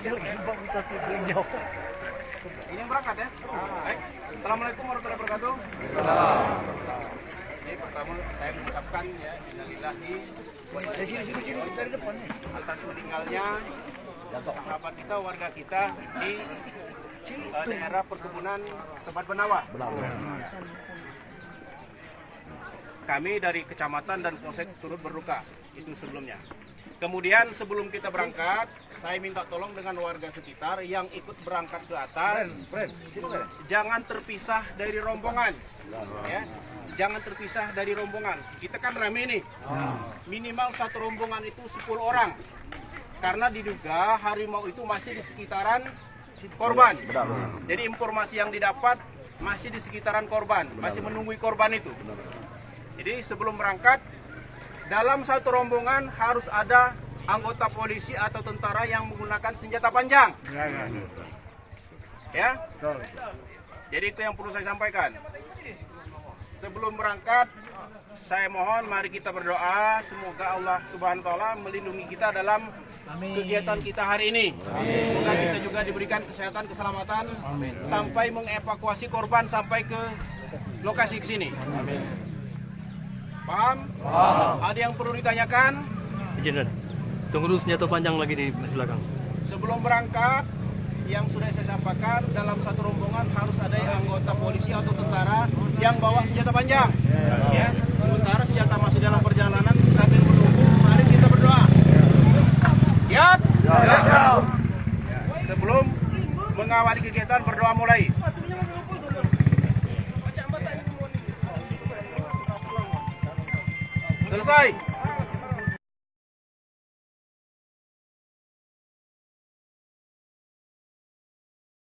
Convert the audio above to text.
Ini yang berangkat ya? Baik. Assalamualaikum warahmatullahi wabarakatuh. Ini pertama saya mengucapkan ya innalillahi sini dari depan atas meninggalnya sahabat kita, warga kita di daerah perkebunan Tempat Benawa. Kami dari kecamatan dan polsek turut berduka itu sebelumnya. Kemudian sebelum kita berangkat, saya minta tolong dengan warga sekitar yang ikut berangkat ke atas, jangan terpisah dari rombongan, ya. Jangan terpisah dari rombongan. Kita kan rame nih, minimal satu rombongan itu 10 orang, karena diduga harimau itu masih di sekitaran korban. Jadi informasi yang didapat masih di sekitaran korban, masih menunggu korban itu. Jadi sebelum berangkat, dalam satu rombongan harus ada anggota polisi atau tentara yang menggunakan senjata panjang. Ya. Jadi itu yang perlu saya sampaikan. Sebelum berangkat, saya mohon mari kita berdoa semoga Allah Subhanahu wa taala melindungi kita dalam kegiatan kita hari ini. Semoga kita juga diberikan kesehatan, keselamatan sampai mengevakuasi korban sampai ke lokasi ke sini. Paham? Ada yang perlu ditanyakan? Izin, tunggu dulu, senjata panjang lagi di belakang. Sebelum berangkat, yang sudah saya sampaikan, dalam satu rombongan harus ada anggota polisi atau tentara yang bawa senjata panjang. Ya. Sementara senjata masih dalam perjalanan, sambil menunggu, mari kita berdoa. Siap? Sebelum mengawali kegiatan, berdoa mulai. Selesai.